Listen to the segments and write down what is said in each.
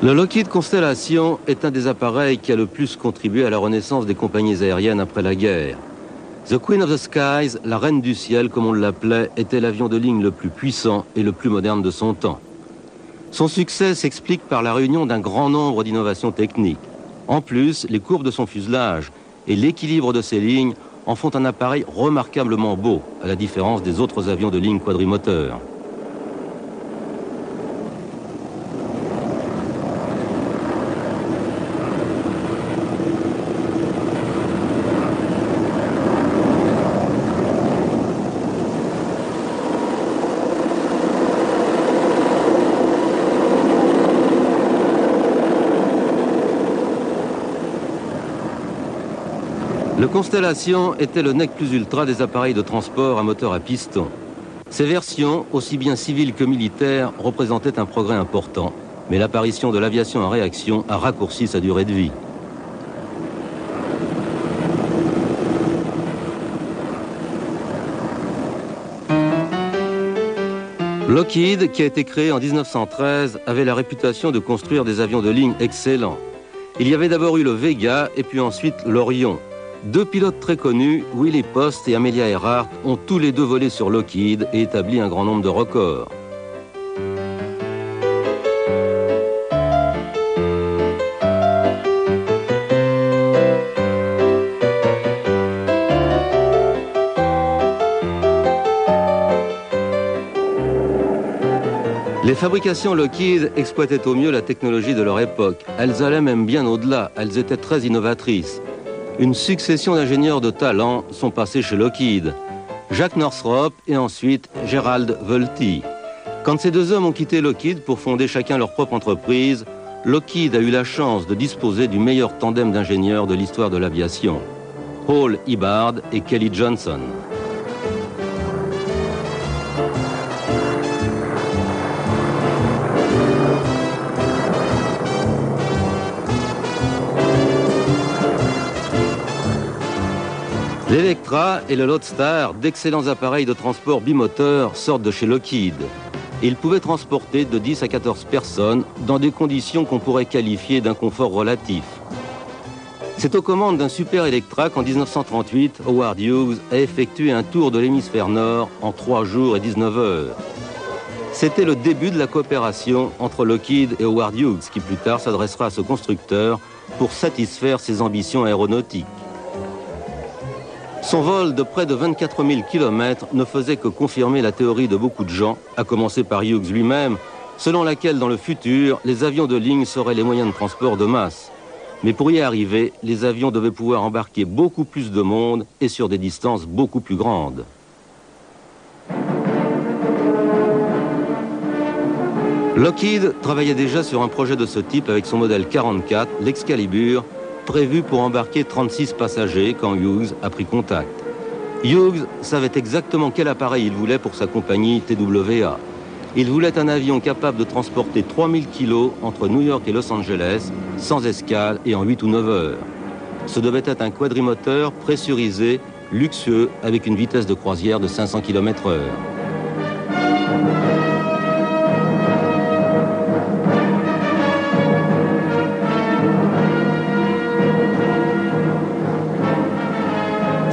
Le Lockheed Constellation est un des appareils qui a le plus contribué à la renaissance des compagnies aériennes après la guerre. The Queen of the Skies, la reine du ciel comme on l'appelait, était l'avion de ligne le plus puissant et le plus moderne de son temps. Son succès s'explique par la réunion d'un grand nombre d'innovations techniques. En plus, les courbes de son fuselage et l'équilibre de ses lignes en font un appareil remarquablement beau, à la différence des autres avions de ligne quadrimoteurs. Le Constellation était le nec plus ultra des appareils de transport à moteur à piston. Ces versions, aussi bien civiles que militaires, représentaient un progrès important, mais l'apparition de l'aviation en réaction a raccourci sa durée de vie. Lockheed, qui a été créé en 1913, avait la réputation de construire des avions de ligne excellents. Il y avait d'abord eu le Vega et puis ensuite l'Orion. Deux pilotes très connus, Willie Post et Amelia Earhart, ont tous les deux volé sur Lockheed et établi un grand nombre de records. Les fabrications Lockheed exploitaient au mieux la technologie de leur époque. Elles allaient même bien au-delà, elles étaient très innovatrices. Une succession d'ingénieurs de talent sont passés chez Lockheed. Jack Northrop et ensuite Gerald Vultee. Quand ces deux hommes ont quitté Lockheed pour fonder chacun leur propre entreprise, Lockheed a eu la chance de disposer du meilleur tandem d'ingénieurs de l'histoire de l'aviation. Hall Ibbard et Kelly Johnson. L'Electra et le Lodestar, d'excellents appareils de transport bimoteurs, sortent de chez Lockheed. Ils pouvaient transporter de 10 à 14 personnes dans des conditions qu'on pourrait qualifier d'un confort relatif. C'est aux commandes d'un Super Electra qu'en 1938, Howard Hughes a effectué un tour de l'hémisphère nord en 3 jours et 19 heures. C'était le début de la coopération entre Lockheed et Howard Hughes, qui plus tard s'adressera à ce constructeur pour satisfaire ses ambitions aéronautiques. Son vol de près de 24 000 km ne faisait que confirmer la théorie de beaucoup de gens, à commencer par Hughes lui-même, selon laquelle dans le futur, les avions de ligne seraient les moyens de transport de masse. Mais pour y arriver, les avions devaient pouvoir embarquer beaucoup plus de monde et sur des distances beaucoup plus grandes. Lockheed travaillait déjà sur un projet de ce type avec son modèle 44, l'Excalibur, prévu pour embarquer 36 passagers quand Hughes a pris contact. Hughes savait exactement quel appareil il voulait pour sa compagnie TWA. Il voulait un avion capable de transporter 3000 kg entre New York et Los Angeles, sans escale et en 8 ou 9 heures. Ce devait être un quadrimoteur pressurisé, luxueux, avec une vitesse de croisière de 500 km/h.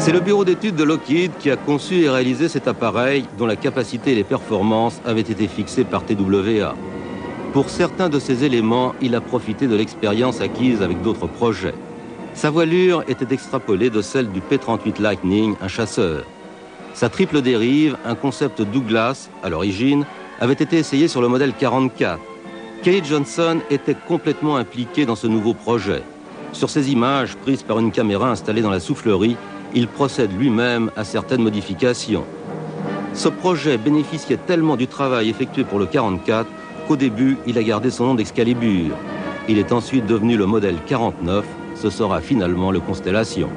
C'est le bureau d'études de Lockheed qui a conçu et réalisé cet appareil dont la capacité et les performances avaient été fixées par TWA. Pour certains de ces éléments, il a profité de l'expérience acquise avec d'autres projets. Sa voilure était extrapolée de celle du P-38 Lightning, un chasseur. Sa triple dérive, un concept Douglas à l'origine, avait été essayé sur le modèle 44. Kelly Johnson était complètement impliqué dans ce nouveau projet. Sur ces images prises par une caméra installée dans la soufflerie, il procède lui-même à certaines modifications. Ce projet bénéficiait tellement du travail effectué pour le 44 qu'au début, il a gardé son nom d'Excalibur. Il est ensuite devenu le modèle 49, ce sera finalement le Constellation.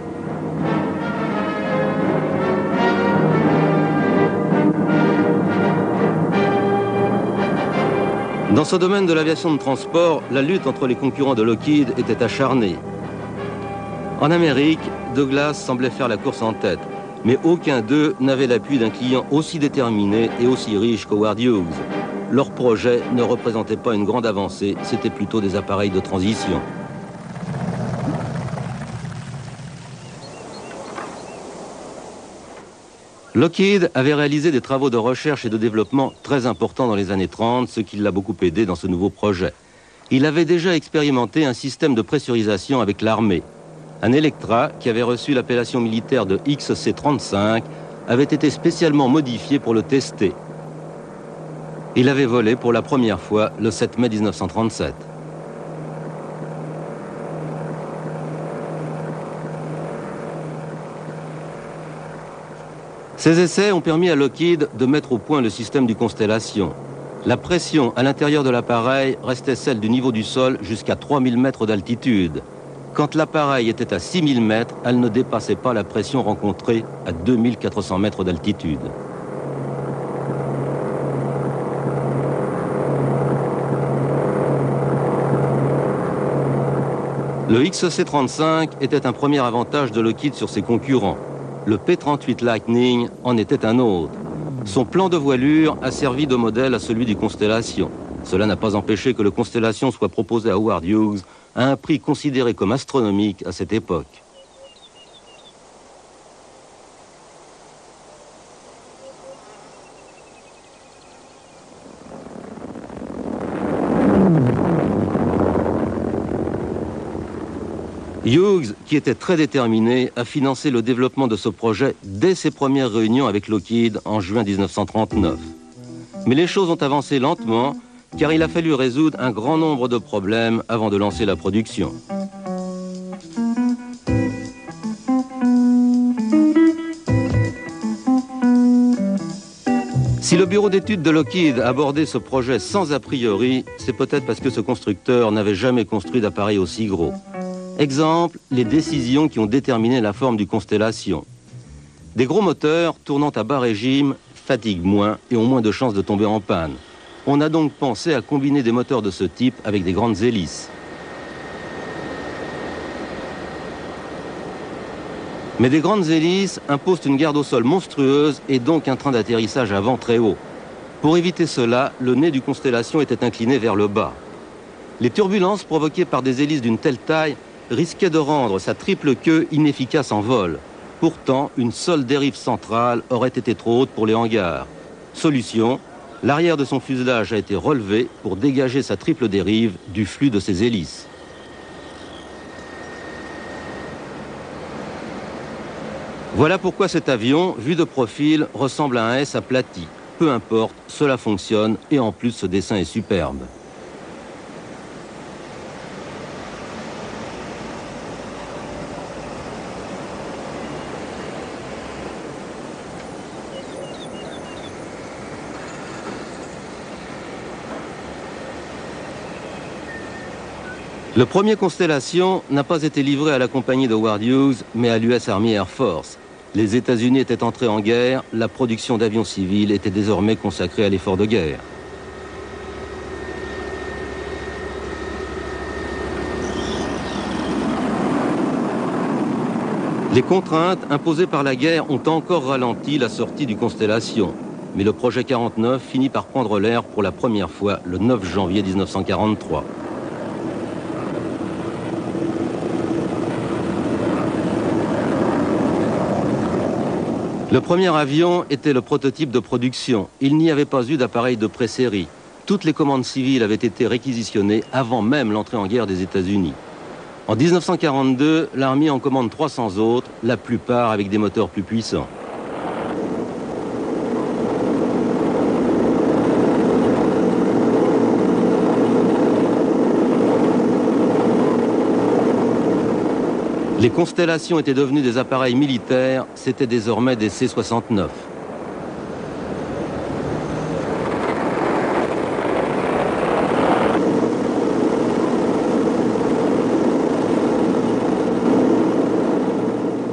Dans ce domaine de l'aviation de transport, la lutte entre les concurrents de Lockheed était acharnée. En Amérique, Douglas semblait faire la course en tête, mais aucun d'eux n'avait l'appui d'un client aussi déterminé et aussi riche qu'Howard Hughes. leur projet ne représentait pas une grande avancée, c'était plutôt des appareils de transition. Lockheed avait réalisé des travaux de recherche et de développement très importants dans les années 30, ce qui l'a beaucoup aidé dans ce nouveau projet. Il avait déjà expérimenté un système de pressurisation avec l'armée. Un Electra, qui avait reçu l'appellation militaire de XC-35, avait été spécialement modifié pour le tester. Il avait volé pour la première fois le 7 mai 1937. Ces essais ont permis à Lockheed de mettre au point le système du Constellation. La pression à l'intérieur de l'appareil restait celle du niveau du sol jusqu'à 3000 mètres d'altitude. Quand l'appareil était à 6000 mètres, elle ne dépassait pas la pression rencontrée à 2400 mètres d'altitude. Le XC-35 était un premier avantage de Lockheed sur ses concurrents. Le P-38 Lightning en était un autre. Son plan de voilure a servi de modèle à celui du Constellation. Cela n'a pas empêché que le Constellation soit proposé à Howard Hughes à un prix considéré comme astronomique à cette époque. Hughes, qui était très déterminé, a financé le développement de ce projet dès ses premières réunions avec Lockheed en juin 1939. Mais les choses ont avancé lentement, car il a fallu résoudre un grand nombre de problèmes avant de lancer la production. Si le bureau d'études de Lockheed a abordé ce projet sans a priori, c'est peut-être parce que ce constructeur n'avait jamais construit d'appareil aussi gros. Exemple, les décisions qui ont déterminé la forme du Constellation. Des gros moteurs tournant à bas régime fatiguent moins et ont moins de chances de tomber en panne. On a donc pensé à combiner des moteurs de ce type avec des grandes hélices. Mais des grandes hélices imposent une garde au sol monstrueuse et donc un train d'atterrissage à vent très haut. Pour éviter cela, le nez du Constellation était incliné vers le bas. Les turbulences provoquées par des hélices d'une telle taille risquaient de rendre sa triple queue inefficace en vol. Pourtant, une seule dérive centrale aurait été trop haute pour les hangars. Solution, l'arrière de son fuselage a été relevé pour dégager sa triple dérive du flux de ses hélices. Voilà pourquoi cet avion, vu de profil, ressemble à un S aplati. Peu importe, cela fonctionne et en plus ce dessin est superbe. Le premier Constellation n'a pas été livré à la compagnie de Howard Hughes, mais à l'US Army Air Force. Les États-Unis étaient entrés en guerre, la production d'avions civils était désormais consacrée à l'effort de guerre. Les contraintes imposées par la guerre ont encore ralenti la sortie du Constellation. Mais le projet 49 finit par prendre l'air pour la première fois le 9 janvier 1943. Le premier avion était le prototype de production. Il n'y avait pas eu d'appareil de pré-série. Toutes les commandes civiles avaient été réquisitionnées avant même l'entrée en guerre des États-Unis. En 1942, l'armée en commande 300 autres, la plupart avec des moteurs plus puissants. Les Constellations étaient devenues des appareils militaires, c'étaient désormais des C-69.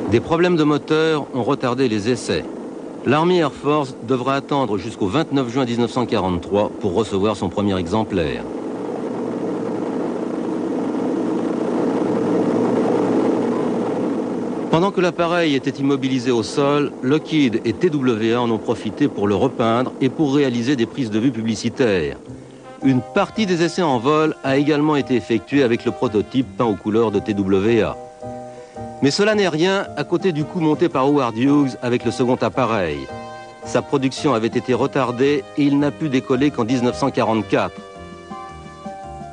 Des problèmes de moteur ont retardé les essais. L'Army Air Force devra attendre jusqu'au 29 juin 1943 pour recevoir son premier exemplaire. Pendant que l'appareil était immobilisé au sol, Lockheed et TWA en ont profité pour le repeindre et pour réaliser des prises de vue publicitaires. Une partie des essais en vol a également été effectuée avec le prototype peint aux couleurs de TWA. Mais cela n'est rien à côté du coup monté par Howard Hughes avec le second appareil. Sa production avait été retardée et il n'a pu décoller qu'en 1944.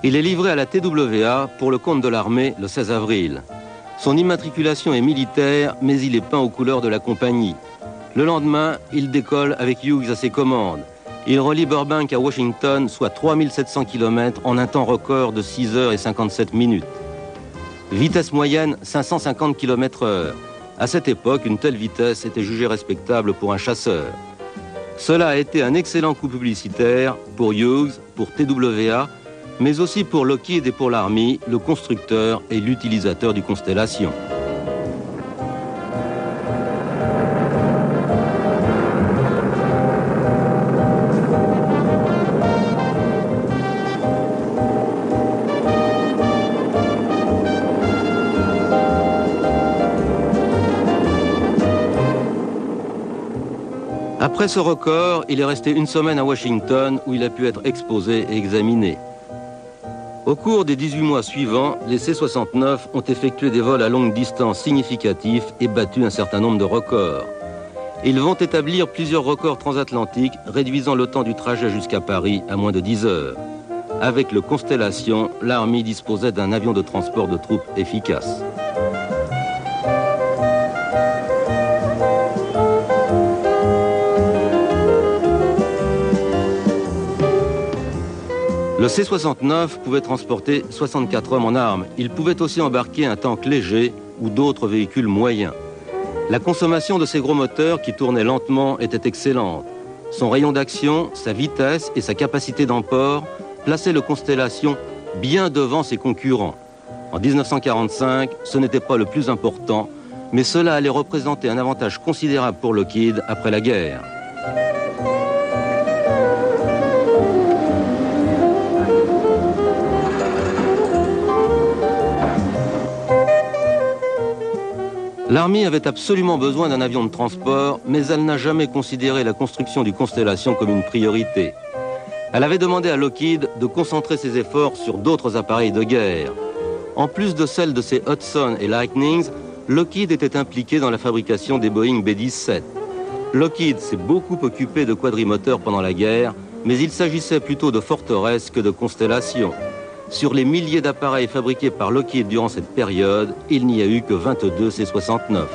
Il est livré à la TWA pour le compte de l'armée le 16 avril. Son immatriculation est militaire, mais il est peint aux couleurs de la compagnie. Le lendemain, il décolle avec Hughes à ses commandes. Il relie Burbank à Washington, soit 3700 km en un temps record de 6 heures et 57 minutes. Vitesse moyenne, 550 km/h. À cette époque, une telle vitesse était jugée respectable pour un chasseur. Cela a été un excellent coup publicitaire pour Hughes, pour TWA, mais aussi pour Lockheed et pour l'Army, le constructeur et l'utilisateur du Constellation. Après ce record, il est resté une semaine à Washington où il a pu être exposé et examiné. Au cours des 18 mois suivants, les C-69 ont effectué des vols à longue distance significatifs et battu un certain nombre de records. Ils vont établir plusieurs records transatlantiques, réduisant le temps du trajet jusqu'à Paris à moins de 10 heures. Avec le Constellation, l'Army disposait d'un avion de transport de troupes efficace. Le C-69 pouvait transporter 64 hommes en armes. Il pouvait aussi embarquer un tank léger ou d'autres véhicules moyens. La consommation de ces gros moteurs qui tournaient lentement était excellente. Son rayon d'action, sa vitesse et sa capacité d'emport plaçaient le Constellation bien devant ses concurrents. En 1945, ce n'était pas le plus important, mais cela allait représenter un avantage considérable pour Lockheed après la guerre. L'Army avait absolument besoin d'un avion de transport, mais elle n'a jamais considéré la construction du Constellation comme une priorité. Elle avait demandé à Lockheed de concentrer ses efforts sur d'autres appareils de guerre. En plus de celle de ses Hudson et Lightnings, Lockheed était impliqué dans la fabrication des Boeing B-17. Lockheed s'est beaucoup occupé de quadrimoteurs pendant la guerre, mais il s'agissait plutôt de forteresses que de constellations. Sur les milliers d'appareils fabriqués par Lockheed durant cette période, il n'y a eu que 22 C-69.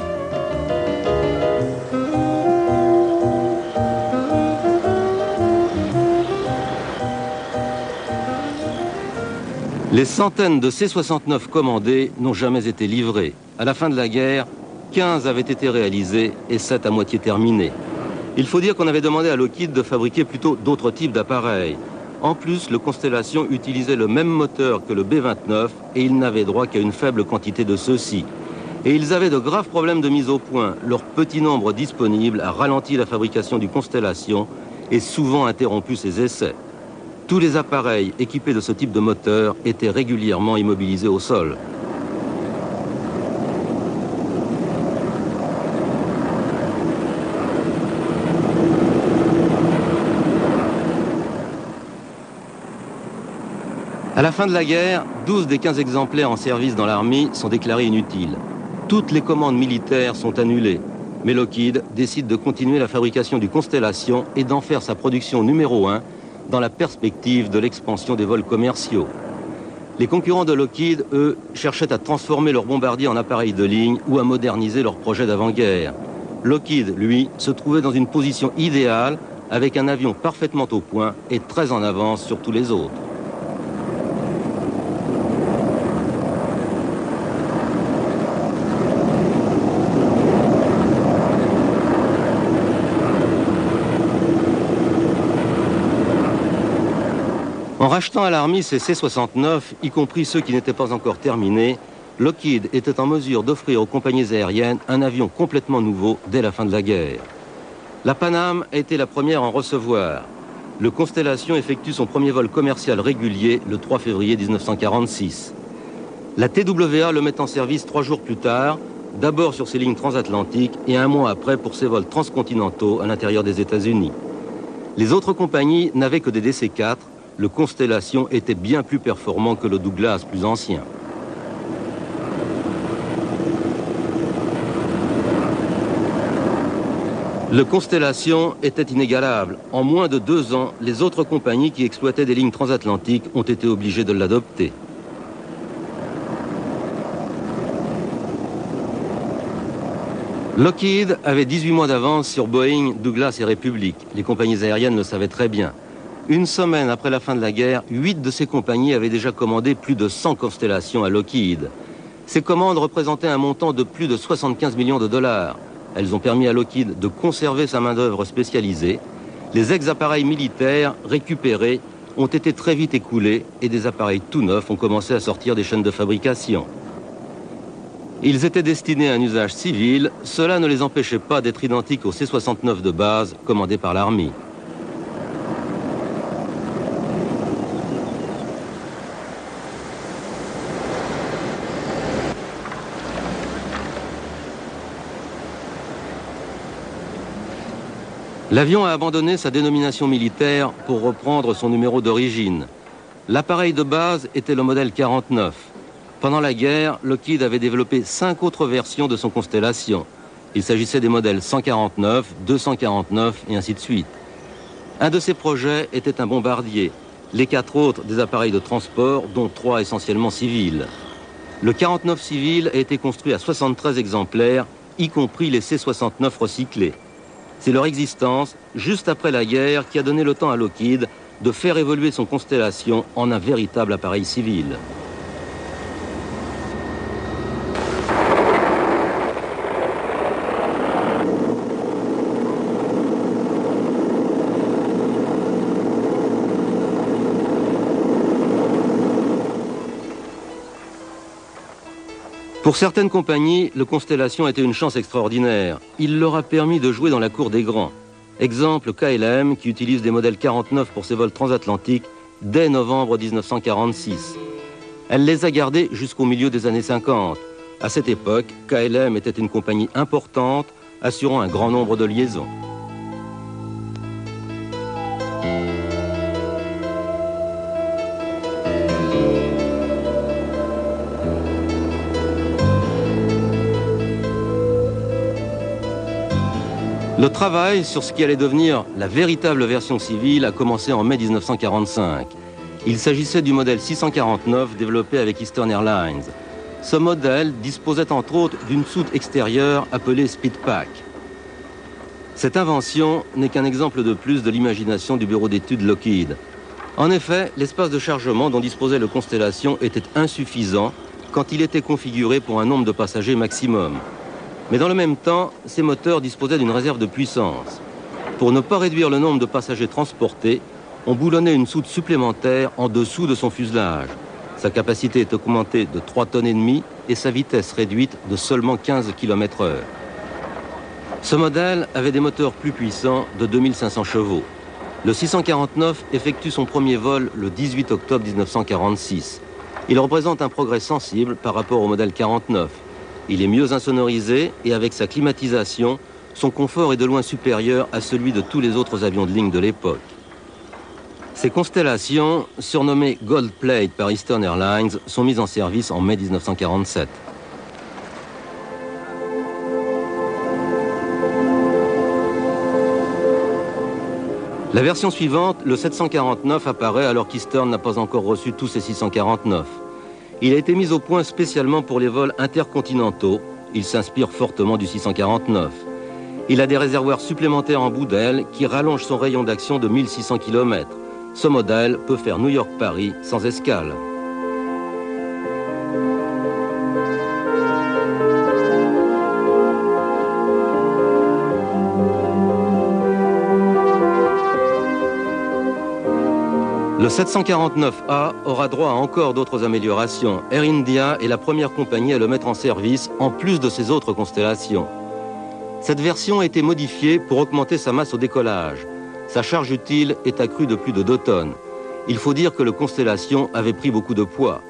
Les centaines de C-69 commandés n'ont jamais été livrés. À la fin de la guerre, 15 avaient été réalisés et 7 à moitié terminés. Il faut dire qu'on avait demandé à Lockheed de fabriquer plutôt d'autres types d'appareils. En plus, le Constellation utilisait le même moteur que le B-29 et il n'avait droit qu'à une faible quantité de ceux-ci. Et ils avaient de graves problèmes de mise au point. Leur petit nombre disponible a ralenti la fabrication du Constellation et souvent interrompu ses essais. Tous les appareils équipés de ce type de moteur étaient régulièrement immobilisés au sol. À la fin de la guerre, 12 des 15 exemplaires en service dans l'Army sont déclarés inutiles. Toutes les commandes militaires sont annulées. Mais Lockheed décide de continuer la fabrication du Constellation et d'en faire sa production numéro 1 dans la perspective de l'expansion des vols commerciaux. Les concurrents de Lockheed, eux, cherchaient à transformer leurs bombardiers en appareils de ligne ou à moderniser leurs projets d'avant-guerre. Lockheed, lui, se trouvait dans une position idéale avec un avion parfaitement au point et très en avance sur tous les autres. En rachetant à l'Army ces C-69, y compris ceux qui n'étaient pas encore terminés, Lockheed était en mesure d'offrir aux compagnies aériennes un avion complètement nouveau dès la fin de la guerre. La Pan Am a été la première à en recevoir. Le Constellation effectue son premier vol commercial régulier le 3 février 1946. La TWA le met en service 3 jours plus tard, d'abord sur ses lignes transatlantiques et un mois après pour ses vols transcontinentaux à l'intérieur des États-Unis. Les autres compagnies n'avaient que des DC-4, le Constellation était bien plus performant que le Douglas plus ancien. Le Constellation était inégalable. En moins de 2 ans, les autres compagnies qui exploitaient des lignes transatlantiques ont été obligées de l'adopter. Lockheed avait 18 mois d'avance sur Boeing, Douglas et Republic. Les compagnies aériennes le savaient très bien. Une semaine après la fin de la guerre, 8 de ces compagnies avaient déjà commandé plus de 100 Constellations à Lockheed. Ces commandes représentaient un montant de plus de 75 millions de dollars. Elles ont permis à Lockheed de conserver sa main-d'œuvre spécialisée. Les ex-appareils militaires récupérés ont été très vite écoulés et des appareils tout neufs ont commencé à sortir des chaînes de fabrication. Ils étaient destinés à un usage civil, cela ne les empêchait pas d'être identiques aux C-69 de base commandés par l'armée. L'avion a abandonné sa dénomination militaire pour reprendre son numéro d'origine. L'appareil de base était le modèle 49. Pendant la guerre, Lockheed avait développé 5 autres versions de son Constellation. Il s'agissait des modèles 149, 249 et ainsi de suite. Un de ces projets était un bombardier, les 4 autres des appareils de transport, dont 3 essentiellement civils. Le 49 civil a été construit à 73 exemplaires, y compris les C-69 recyclés. C'est leur existence, juste après la guerre, qui a donné le temps à Lockheed de faire évoluer son Constellation en un véritable appareil civil. Pour certaines compagnies, le Constellation était une chance extraordinaire. Il leur a permis de jouer dans la cour des grands. Exemple KLM qui utilise des modèles 49 pour ses vols transatlantiques dès novembre 1946. Elle les a gardés jusqu'au milieu des années 50. À cette époque, KLM était une compagnie importante, assurant un grand nombre de liaisons. Le travail sur ce qui allait devenir la véritable version civile a commencé en mai 1945. Il s'agissait du modèle 649 développé avec Eastern Airlines. Ce modèle disposait entre autres d'une soute extérieure appelée Speedpack. Cette invention n'est qu'un exemple de plus de l'imagination du bureau d'études Lockheed. En effet, l'espace de chargement dont disposait le Constellation était insuffisant quand il était configuré pour un nombre de passagers maximum. Mais dans le même temps, ces moteurs disposaient d'une réserve de puissance. Pour ne pas réduire le nombre de passagers transportés, on boulonnait une soute supplémentaire en dessous de son fuselage. Sa capacité est augmentée de 3,5 tonnes et sa vitesse réduite de seulement 15 km/h. Ce modèle avait des moteurs plus puissants de 2500 chevaux. Le 649 effectue son premier vol le 18 octobre 1946. Il représente un progrès sensible par rapport au modèle 49. Il est mieux insonorisé et avec sa climatisation, son confort est de loin supérieur à celui de tous les autres avions de ligne de l'époque. Ces Constellations, surnommées Gold Plate par Eastern Airlines, sont mises en service en mai 1947. La version suivante, le 749, apparaît alors qu'Eastern n'a pas encore reçu tous ses 649. Il a été mis au point spécialement pour les vols intercontinentaux. Il s'inspire fortement du 649. Il a des réservoirs supplémentaires en bout d'aile qui rallongent son rayon d'action de 1600 km. Ce modèle peut faire New York-Paris sans escale. Le 749A aura droit à encore d'autres améliorations. Air India est la première compagnie à le mettre en service, en plus de ses autres Constellations. Cette version a été modifiée pour augmenter sa masse au décollage. Sa charge utile est accrue de plus de 2 tonnes. Il faut dire que le Constellation avait pris beaucoup de poids.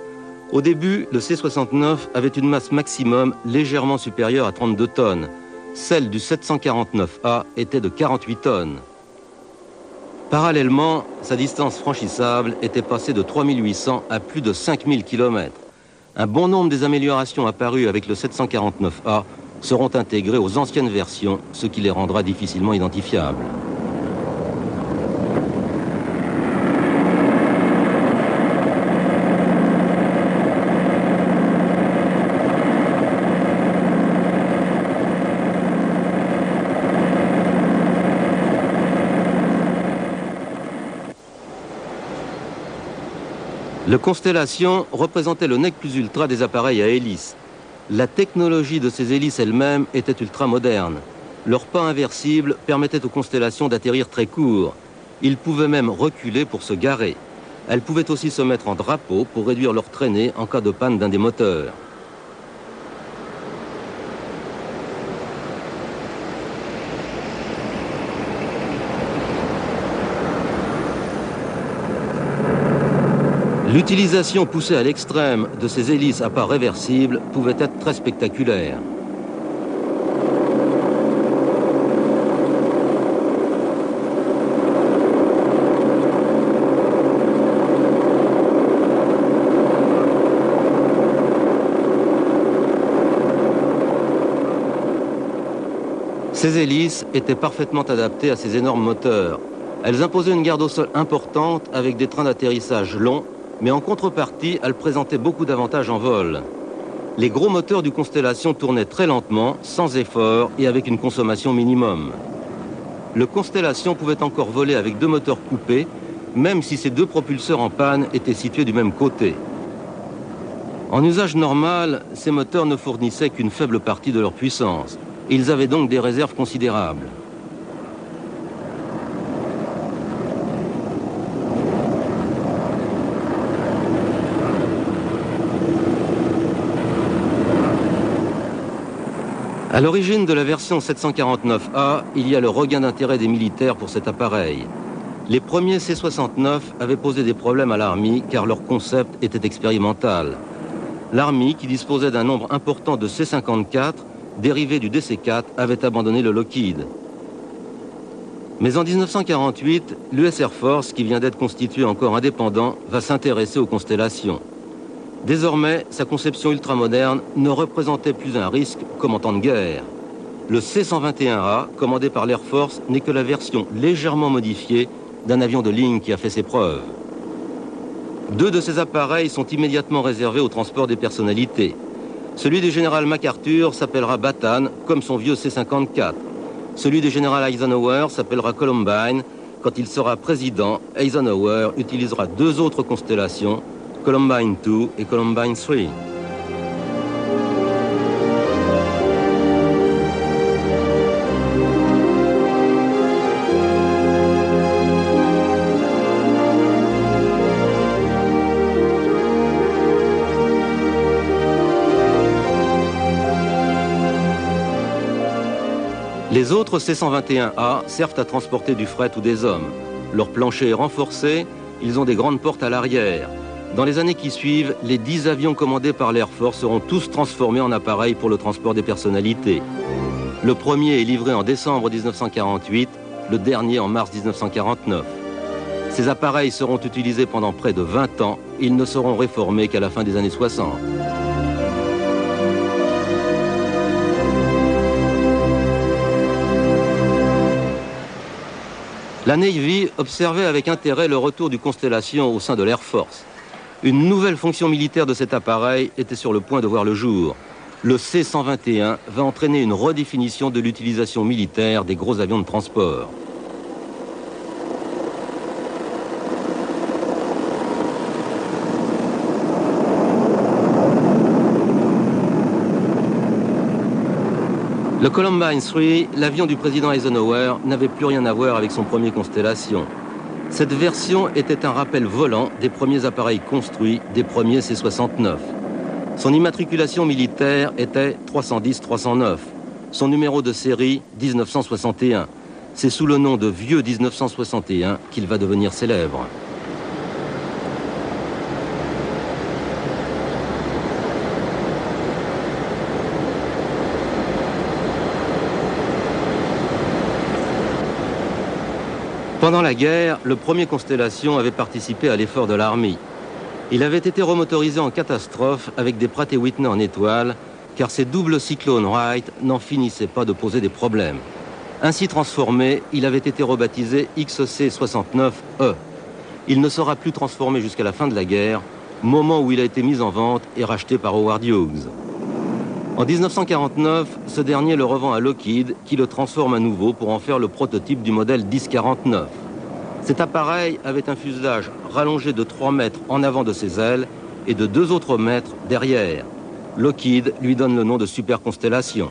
Au début, le C-69 avait une masse maximum légèrement supérieure à 32 tonnes. Celle du 749A était de 48 tonnes. Parallèlement, sa distance franchissable était passée de 3800 à plus de 5000 km. Un bon nombre des améliorations apparues avec le 749A seront intégrées aux anciennes versions, ce qui les rendra difficilement identifiables. Le Constellation représentait le nec plus ultra des appareils à hélices. La technologie de ces hélices elles-mêmes était ultra moderne. Leur pas inversible permettait aux constellations d'atterrir très court. Ils pouvaient même reculer pour se garer. Elles pouvaient aussi se mettre en drapeau pour réduire leur traînée en cas de panne d'un des moteurs. L'utilisation poussée à l'extrême de ces hélices à pas réversibles pouvait être très spectaculaire. Ces hélices étaient parfaitement adaptées à ces énormes moteurs. Elles imposaient une garde au sol importante avec des trains d'atterrissage longs, mais en contrepartie, elles présentaient beaucoup d'avantages en vol. Les gros moteurs du Constellation tournaient très lentement, sans effort et avec une consommation minimum. Le Constellation pouvait encore voler avec deux moteurs coupés, même si ces deux propulseurs en panne étaient situés du même côté. En usage normal, ces moteurs ne fournissaient qu'une faible partie de leur puissance. Ils avaient donc des réserves considérables. À l'origine de la version 749A, il y a le regain d'intérêt des militaires pour cet appareil. Les premiers C-69 avaient posé des problèmes à l'Army car leur concept était expérimental. L'Army, qui disposait d'un nombre important de C-54, dérivés du DC-4, avait abandonné le Lockheed. Mais en 1948, l'US Air Force, qui vient d'être constitué encore indépendant, va s'intéresser aux constellations. Désormais, sa conception ultramoderne ne représentait plus un risque comme en temps de guerre. Le C-121A, commandé par l'Air Force, n'est que la version légèrement modifiée d'un avion de ligne qui a fait ses preuves. Deux de ces appareils sont immédiatement réservés au transport des personnalités. Celui du général MacArthur s'appellera Bataan, comme son vieux C-54. Celui du général Eisenhower s'appellera Columbine. Quand il sera président, Eisenhower utilisera deux autres constellations, Columbine 2 et Columbine 3. Les autres C-121A servent à transporter du fret ou des hommes. Leur plancher est renforcé, ils ont des grandes portes à l'arrière. Dans les années qui suivent, les 10 avions commandés par l'Air Force seront tous transformés en appareils pour le transport des personnalités. Le premier est livré en décembre 1948, le dernier en mars 1949. Ces appareils seront utilisés pendant près de 20 ans, ils ne seront réformés qu'à la fin des années 60. La Navy observait avec intérêt le retour du Constellation au sein de l'Air Force. Une nouvelle fonction militaire de cet appareil était sur le point de voir le jour. Le C-121 va entraîner une redéfinition de l'utilisation militaire des gros avions de transport. Le Columbine 3, l'avion du président Eisenhower, n'avait plus rien à voir avec son premier Constellation. Cette version était un rappel volant des premiers appareils construits, des premiers C-69. Son immatriculation militaire était 310-309. Son numéro de série, 1961. C'est sous le nom de Vieux 1961 qu'il va devenir célèbre. Pendant la guerre, le premier Constellation avait participé à l'effort de l'Army. Il avait été remotorisé en catastrophe avec des Pratt & Whitney en étoile, car ces doubles cyclones Wright n'en finissaient pas de poser des problèmes. Ainsi transformé, il avait été rebaptisé XC-69E. Il ne sera plus transformé jusqu'à la fin de la guerre, moment où il a été mis en vente et racheté par Howard Hughes. En 1949, ce dernier le revend à Lockheed, qui le transforme à nouveau pour en faire le prototype du modèle 1049. Cet appareil avait un fuselage rallongé de 3 mètres en avant de ses ailes et de 2 autres mètres derrière. Lockheed lui donne le nom de Super Constellation.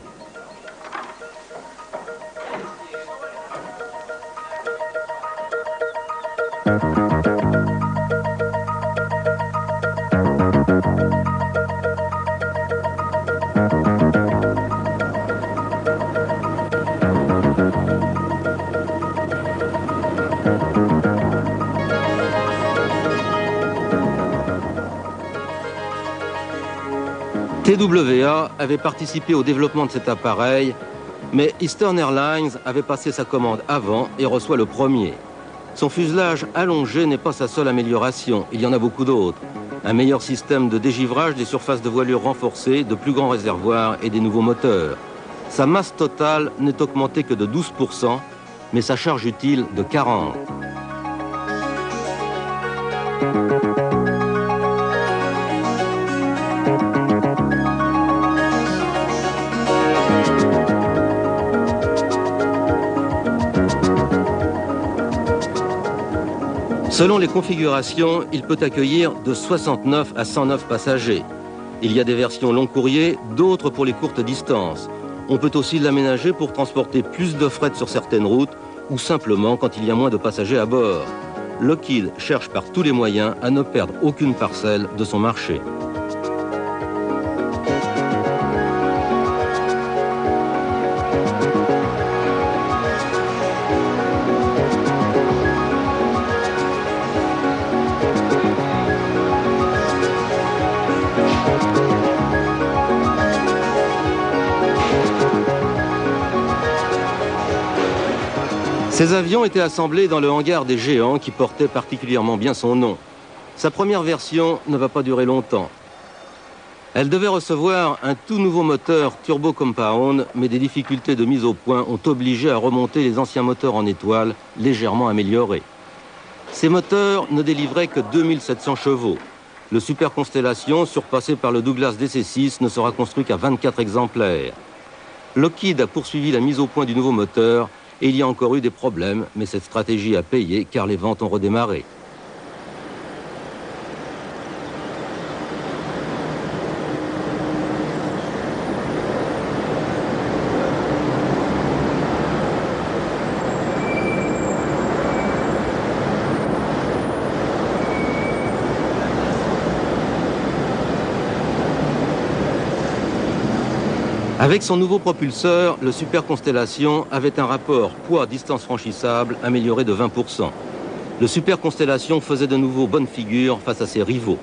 TWA avait participé au développement de cet appareil, mais Eastern Airlines avait passé sa commande avant et reçoit le premier. Son fuselage allongé n'est pas sa seule amélioration, il y en a beaucoup d'autres. Un meilleur système de dégivrage, des surfaces de voilure renforcées, de plus grands réservoirs et des nouveaux moteurs. Sa masse totale n'est augmentée que de 12%, mais sa charge utile de 40%. Selon les configurations, il peut accueillir de 69 à 109 passagers. Il y a des versions long courrier, d'autres pour les courtes distances. On peut aussi l'aménager pour transporter plus de fret sur certaines routes ou simplement quand il y a moins de passagers à bord. Lockheed cherche par tous les moyens à ne perdre aucune parcelle de son marché. Ces avions étaient assemblés dans le hangar des géants qui portait particulièrement bien son nom. Sa première version ne va pas durer longtemps. Elle devait recevoir un tout nouveau moteur turbo compound, mais des difficultés de mise au point ont obligé à remonter les anciens moteurs en étoile, légèrement améliorés. Ces moteurs ne délivraient que 2700 chevaux. Le Super Constellation, surpassé par le Douglas DC-6, ne sera construit qu'à 24 exemplaires. Lockheed a poursuivi la mise au point du nouveau moteur, et il y a encore eu des problèmes, mais cette stratégie a payé car les ventes ont redémarré. Avec son nouveau propulseur, le Super Constellation avait un rapport poids-distance franchissable amélioré de 20%. Le Super Constellation faisait de nouveau bonne figure face à ses rivaux.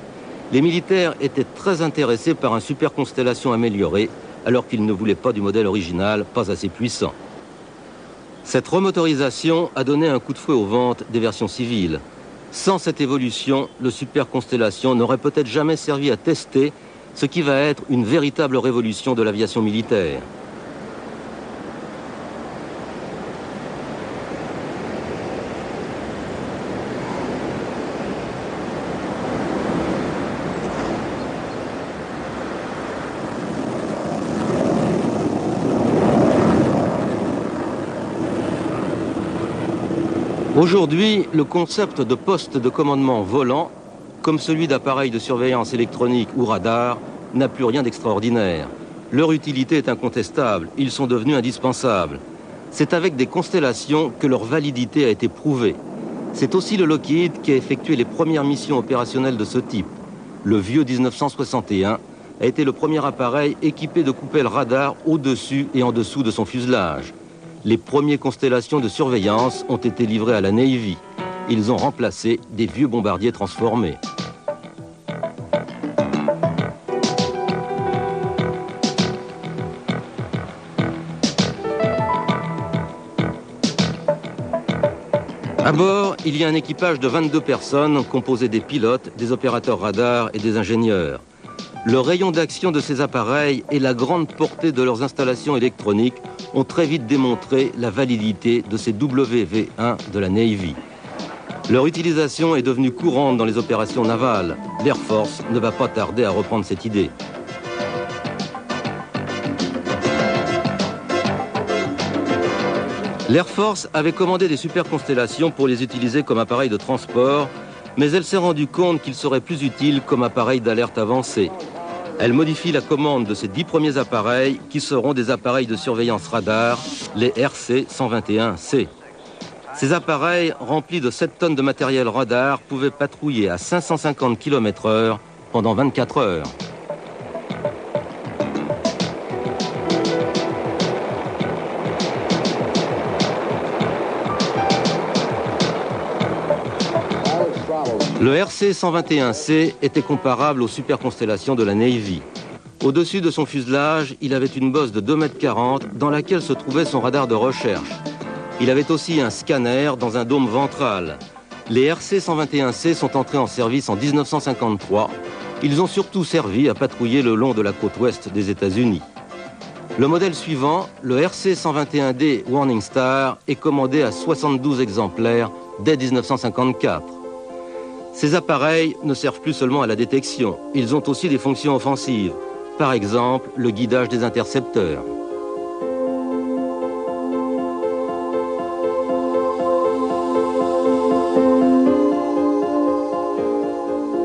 Les militaires étaient très intéressés par un Super Constellation amélioré, alors qu'ils ne voulaient pas du modèle original, pas assez puissant. Cette remotorisation a donné un coup de fouet aux ventes des versions civiles. Sans cette évolution, le Super Constellation n'aurait peut-être jamais servi à tester ce qui va être une véritable révolution de l'aviation militaire. Aujourd'hui, le concept de poste de commandement volant, comme celui d'appareils de surveillance électronique ou radar, n'a plus rien d'extraordinaire. Leur utilité est incontestable, ils sont devenus indispensables. C'est avec des constellations que leur validité a été prouvée. C'est aussi le Lockheed qui a effectué les premières missions opérationnelles de ce type. Le vieux 1961 a été le premier appareil équipé de coupelles radar au-dessus et en dessous de son fuselage. Les premières constellations de surveillance ont été livrées à la Navy. Ils ont remplacé des vieux bombardiers transformés. À bord, il y a un équipage de 22 personnes composé des pilotes, des opérateurs radars et des ingénieurs. Le rayon d'action de ces appareils et la grande portée de leurs installations électroniques ont très vite démontré la validité de ces WV-1 de la Navy. Leur utilisation est devenue courante dans les opérations navales. L'Air Force ne va pas tarder à reprendre cette idée. L'Air Force avait commandé des superconstellations pour les utiliser comme appareils de transport, mais elle s'est rendue compte qu'ils seraient plus utiles comme appareils d'alerte avancée. Elle modifie la commande de ces 10 premiers appareils qui seront des appareils de surveillance radar, les RC-121C. Ces appareils, remplis de 7 tonnes de matériel radar, pouvaient patrouiller à 550 km/h pendant 24 heures. Le RC-121C était comparable aux superconstellations de la Navy. Au-dessus de son fuselage, il avait une bosse de 2,40 m dans laquelle se trouvait son radar de recherche. Il avait aussi un scanner dans un dôme ventral. Les RC-121C sont entrés en service en 1953. Ils ont surtout servi à patrouiller le long de la côte ouest des États-Unis. Le modèle suivant, le RC-121D Warning Star, est commandé à 72 exemplaires dès 1954. Ces appareils ne servent plus seulement à la détection, ils ont aussi des fonctions offensives. Par exemple, le guidage des intercepteurs.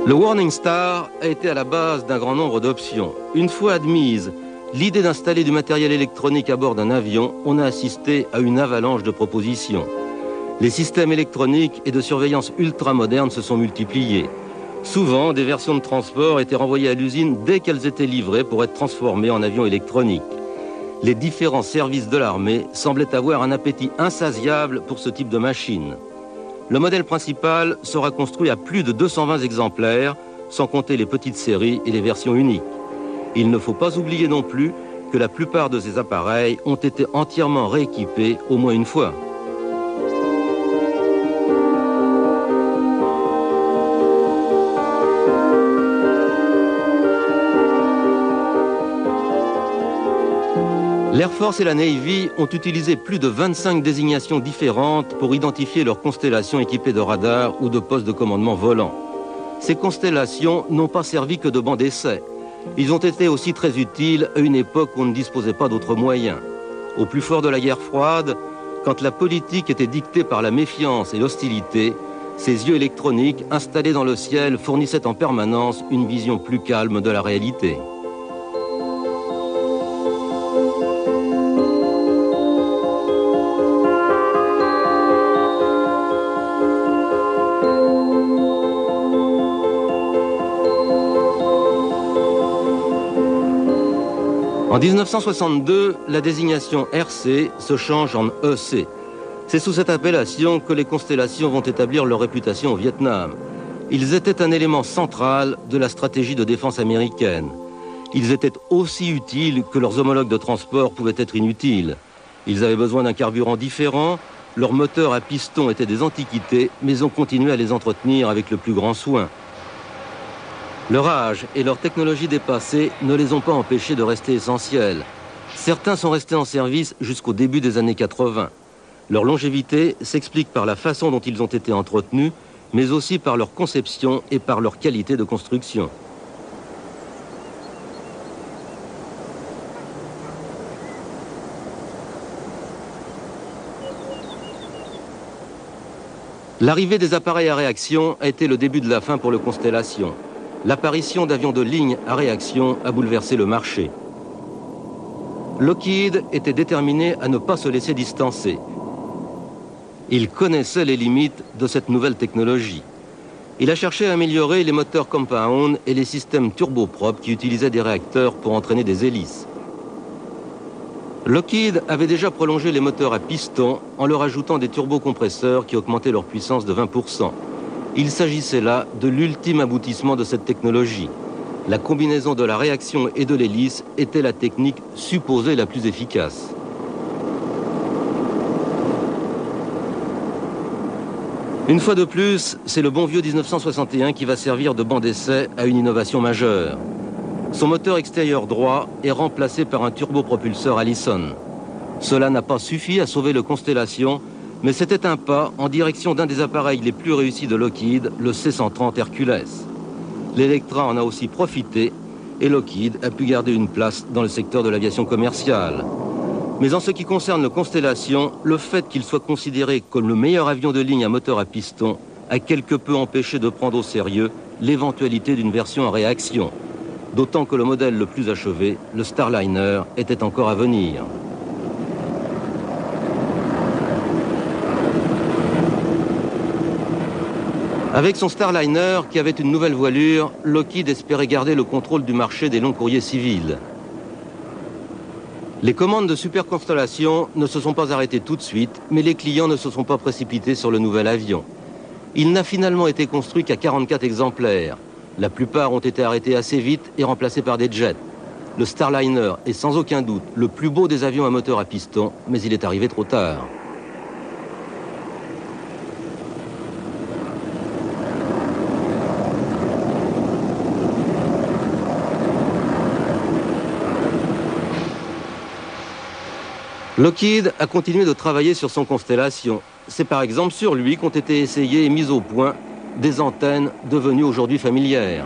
Le Warning Star a été à la base d'un grand nombre d'options. Une fois admise l'idée d'installer du matériel électronique à bord d'un avion, on a assisté à une avalanche de propositions. Les systèmes électroniques et de surveillance ultramodernes se sont multipliés. Souvent, des versions de transport étaient renvoyées à l'usine dès qu'elles étaient livrées pour être transformées en avions électroniques. Les différents services de l'armée semblaient avoir un appétit insatiable pour ce type de machine. Le modèle principal sera construit à plus de 220 exemplaires, sans compter les petites séries et les versions uniques. Il ne faut pas oublier non plus que la plupart de ces appareils ont été entièrement rééquipés au moins une fois. L'Air Force et la Navy ont utilisé plus de 25 désignations différentes pour identifier leurs constellations équipées de radars ou de postes de commandement volants. Ces constellations n'ont pas servi que de banc d'essai. Ils ont été aussi très utiles à une époque où on ne disposait pas d'autres moyens. Au plus fort de la guerre froide, quand la politique était dictée par la méfiance et l'hostilité, ces yeux électroniques installés dans le ciel fournissaient en permanence une vision plus calme de la réalité. En 1962, la désignation RC se change en EC. C'est sous cette appellation que les constellations vont établir leur réputation au Vietnam. Ils étaient un élément central de la stratégie de défense américaine. Ils étaient aussi utiles que leurs homologues de transport pouvaient être inutiles. Ils avaient besoin d'un carburant différent, leurs moteurs à piston étaient des antiquités, mais on continuait à les entretenir avec le plus grand soin. Leur âge et leur technologie dépassée ne les ont pas empêchés de rester essentiels. Certains sont restés en service jusqu'au début des années 80. Leur longévité s'explique par la façon dont ils ont été entretenus, mais aussi par leur conception et par leur qualité de construction. L'arrivée des appareils à réaction a été le début de la fin pour le Constellation. L'apparition d'avions de ligne à réaction a bouleversé le marché. Lockheed était déterminé à ne pas se laisser distancer. Il connaissait les limites de cette nouvelle technologie. Il a cherché à améliorer les moteurs compound et les systèmes turboprops qui utilisaient des réacteurs pour entraîner des hélices. Lockheed avait déjà prolongé les moteurs à piston en leur ajoutant des turbocompresseurs qui augmentaient leur puissance de 20%. Il s'agissait là de l'ultime aboutissement de cette technologie. La combinaison de la réaction et de l'hélice était la technique supposée la plus efficace. Une fois de plus, c'est le bon vieux 1961 qui va servir de banc d'essai à une innovation majeure. Son moteur extérieur droit est remplacé par un turbopropulseur Allison. Cela n'a pas suffi à sauver le Constellation, mais c'était un pas en direction d'un des appareils les plus réussis de Lockheed, le C-130 Hercules. L'Electra en a aussi profité et Lockheed a pu garder une place dans le secteur de l'aviation commerciale. Mais en ce qui concerne le Constellation, le fait qu'il soit considéré comme le meilleur avion de ligne à moteur à piston a quelque peu empêché de prendre au sérieux l'éventualité d'une version à réaction. D'autant que le modèle le plus achevé, le Starliner, était encore à venir. Avec son Starliner, qui avait une nouvelle voilure, Lockheed espérait garder le contrôle du marché des longs courriers civils. Les commandes de Super Constellation ne se sont pas arrêtées tout de suite, mais les clients ne se sont pas précipités sur le nouvel avion. Il n'a finalement été construit qu'à 44 exemplaires. La plupart ont été arrêtés assez vite et remplacés par des jets. Le Starliner est sans aucun doute le plus beau des avions à moteur à piston, mais il est arrivé trop tard. Lockheed a continué de travailler sur son Constellation. C'est par exemple sur lui qu'ont été essayées et mises au point des antennes devenues aujourd'hui familières.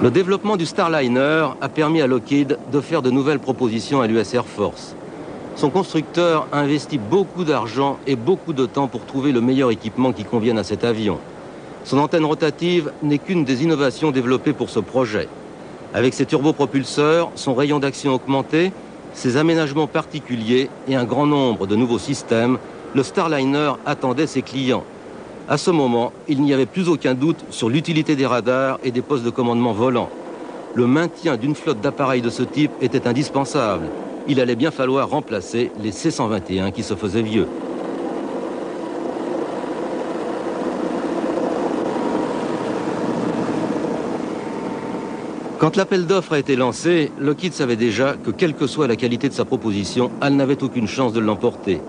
Le développement du Starliner a permis à Lockheed de faire de nouvelles propositions à l'US Air Force. Son constructeur a investi beaucoup d'argent et beaucoup de temps pour trouver le meilleur équipement qui convienne à cet avion. Son antenne rotative n'est qu'une des innovations développées pour ce projet. Avec ses turbopropulseurs, son rayon d'action augmenté, ses aménagements particuliers et un grand nombre de nouveaux systèmes, le Starliner attendait ses clients. À ce moment, il n'y avait plus aucun doute sur l'utilité des radars et des postes de commandement volants. Le maintien d'une flotte d'appareils de ce type était indispensable. Il allait bien falloir remplacer les C-121 qui se faisaient vieux. Quand l'appel d'offres a été lancé, Lockheed savait déjà que quelle que soit la qualité de sa proposition, elle n'avait aucune chance de l'emporter.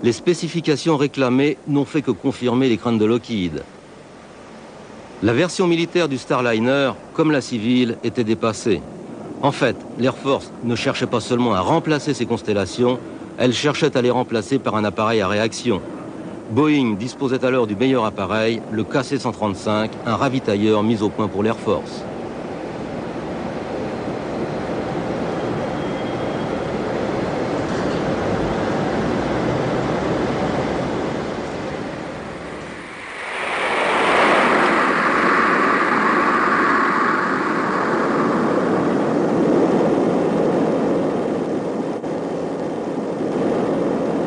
Les spécifications réclamées n'ont fait que confirmer les craintes de Lockheed. La version militaire du Starliner, comme la civile, était dépassée. En fait, l'Air Force ne cherchait pas seulement à remplacer ses constellations, elle cherchait à les remplacer par un appareil à réaction. Boeing disposait alors du meilleur appareil, le KC-135, un ravitailleur mis au point pour l'Air Force.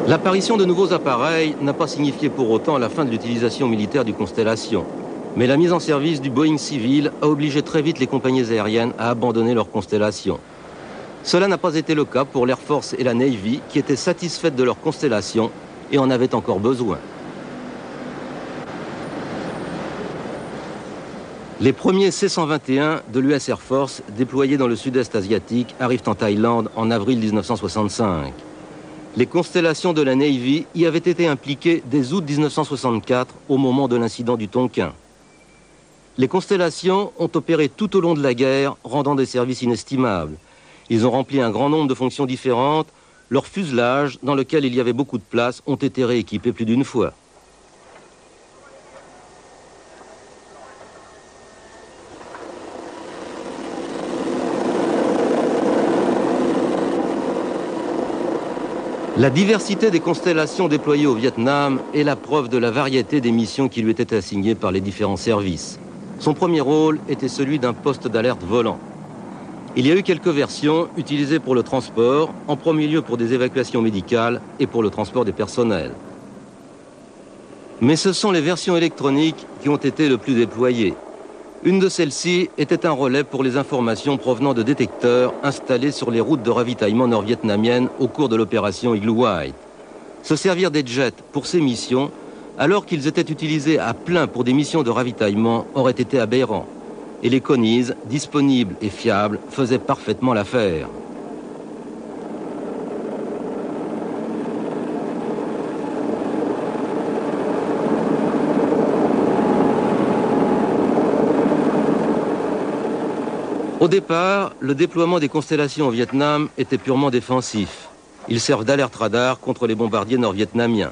L'apparition de nouveaux appareils n'a pas signifié pour autant la fin de l'utilisation militaire du Constellation. Mais la mise en service du Boeing civil a obligé très vite les compagnies aériennes à abandonner leur Constellation. Cela n'a pas été le cas pour l'Air Force et la Navy, qui étaient satisfaites de leur Constellation et en avaient encore besoin. Les premiers C-121 de l'US Air Force, déployés dans le sud-est asiatique, arrivent en Thaïlande en avril 1965. Les constellations de la Navy y avaient été impliquées dès août 1964 au moment de l'incident du Tonkin. Les constellations ont opéré tout au long de la guerre, rendant des services inestimables. Ils ont rempli un grand nombre de fonctions différentes. Leurs fuselages, dans lesquels il y avait beaucoup de place, ont été rééquipés plus d'une fois. La diversité des constellations déployées au Vietnam est la preuve de la variété des missions qui lui étaient assignées par les différents services. Son premier rôle était celui d'un poste d'alerte volant. Il y a eu quelques versions utilisées pour le transport, en premier lieu pour des évacuations médicales et pour le transport des personnels. Mais ce sont les versions électroniques qui ont été le plus déployées. Une de celles-ci était un relais pour les informations provenant de détecteurs installés sur les routes de ravitaillement nord-vietnamiennes au cours de l'opération Igloo White. Se servir des jets pour ces missions, alors qu'ils étaient utilisés à plein pour des missions de ravitaillement, aurait été aberrant. Et les Connies, disponibles et fiables, faisaient parfaitement l'affaire. Au départ, le déploiement des constellations au Vietnam était purement défensif. Ils servent d'alerte radar contre les bombardiers nord-vietnamiens.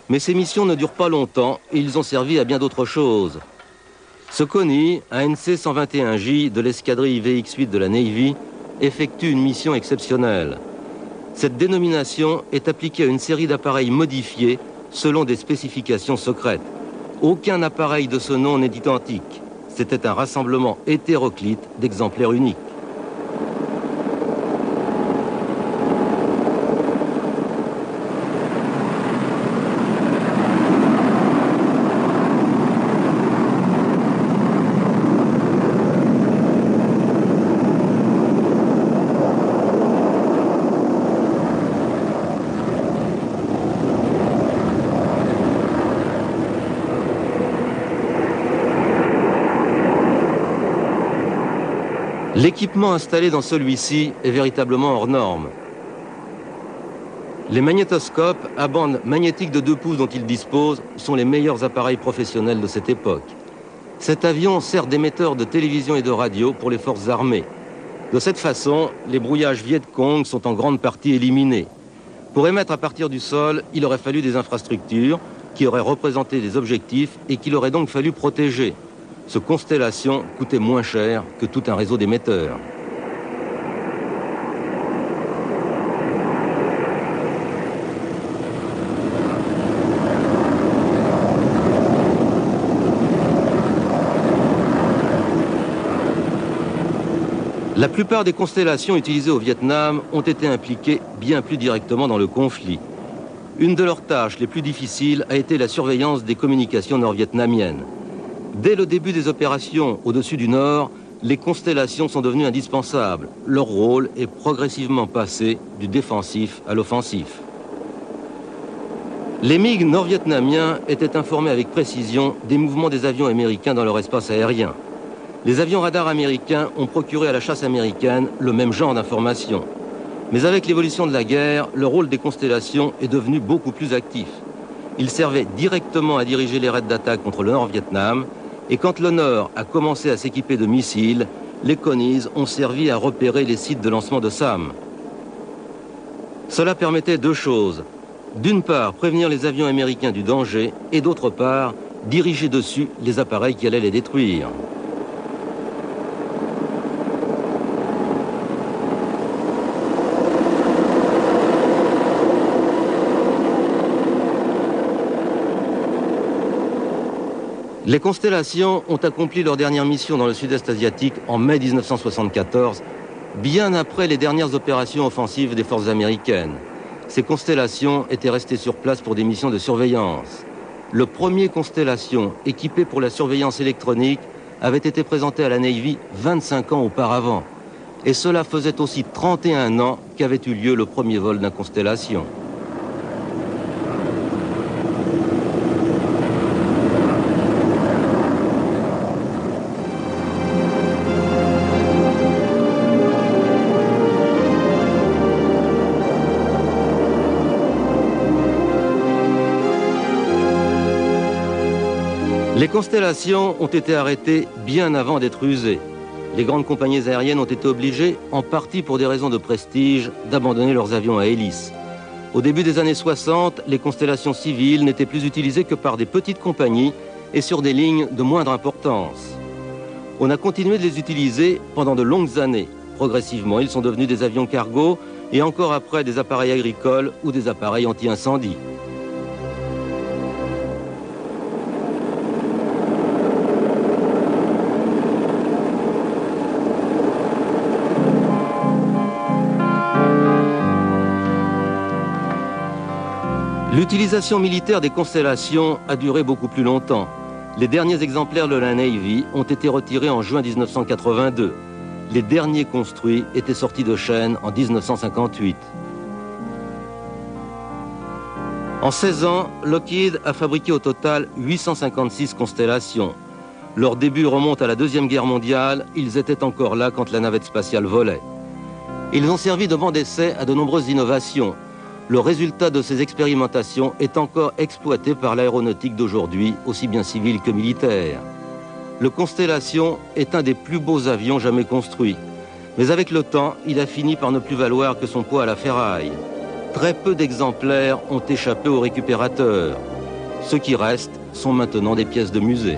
Mais ces missions ne durent pas longtemps et ils ont servi à bien d'autres choses. Ce Connie, un NC-121J de l'escadrille VX-8 de la Navy, effectue une mission exceptionnelle. Cette dénomination est appliquée à une série d'appareils modifiés selon des spécifications secrètes. Aucun appareil de ce nom n'est identique. C'était un rassemblement hétéroclite d'exemplaires uniques. L'équipement installé dans celui-ci est véritablement hors norme. Les magnétoscopes à bande magnétique de 2 pouces dont il dispose sont les meilleurs appareils professionnels de cette époque. Cet avion sert d'émetteur de télévision et de radio pour les forces armées. De cette façon, les brouillages Viet Cong sont en grande partie éliminés. Pour émettre à partir du sol, il aurait fallu des infrastructures qui auraient représenté des objectifs et qu'il aurait donc fallu protéger. Ce Constellation coûtait moins cher que tout un réseau d'émetteurs. La plupart des constellations utilisées au Vietnam ont été impliquées bien plus directement dans le conflit. Une de leurs tâches les plus difficiles a été la surveillance des communications nord-vietnamiennes. Dès le début des opérations au-dessus du Nord, les constellations sont devenues indispensables. Leur rôle est progressivement passé du défensif à l'offensif. Les MiG nord-vietnamiens étaient informés avec précision des mouvements des avions américains dans leur espace aérien. Les avions radars américains ont procuré à la chasse américaine le même genre d'informations. Mais avec l'évolution de la guerre, le rôle des constellations est devenu beaucoup plus actif. Ils servaient directement à diriger les raids d'attaque contre le Nord-Vietnam. Et quand le Nord a commencé à s'équiper de missiles, les Connies ont servi à repérer les sites de lancement de SAM. Cela permettait 2 choses. D'une part, prévenir les avions américains du danger, et d'autre part, diriger dessus les appareils qui allaient les détruire. Les constellations ont accompli leur dernière mission dans le sud-est asiatique en mai 1974, bien après les dernières opérations offensives des forces américaines. Ces constellations étaient restées sur place pour des missions de surveillance. Le premier Constellation équipé pour la surveillance électronique avait été présenté à la Navy 25 ans auparavant. Et cela faisait aussi 31 ans qu'avait eu lieu le premier vol d'un Constellation. Les constellations ont été arrêtées bien avant d'être usées. Les grandes compagnies aériennes ont été obligées, en partie pour des raisons de prestige, d'abandonner leurs avions à hélice. Au début des années 60, les constellations civiles n'étaient plus utilisées que par des petites compagnies et sur des lignes de moindre importance. On a continué de les utiliser pendant de longues années. Progressivement, ils sont devenus des avions cargo et encore après des appareils agricoles ou des appareils anti-incendie. L'utilisation militaire des constellations a duré beaucoup plus longtemps. Les derniers exemplaires de la Navy ont été retirés en juin 1982. Les derniers construits étaient sortis de chaîne en 1958. En 16 ans, Lockheed a fabriqué au total 856 constellations. Leur début remonte à la Deuxième Guerre mondiale, ils étaient encore là quand la navette spatiale volait. Ils ont servi de banc d'essai à de nombreuses innovations. Le résultat de ces expérimentations est encore exploité par l'aéronautique d'aujourd'hui, aussi bien civile que militaire. Le Constellation est un des plus beaux avions jamais construits. Mais avec le temps, il a fini par ne plus valoir que son poids à la ferraille. Très peu d'exemplaires ont échappé aux récupérateurs. Ceux qui restent sont maintenant des pièces de musée.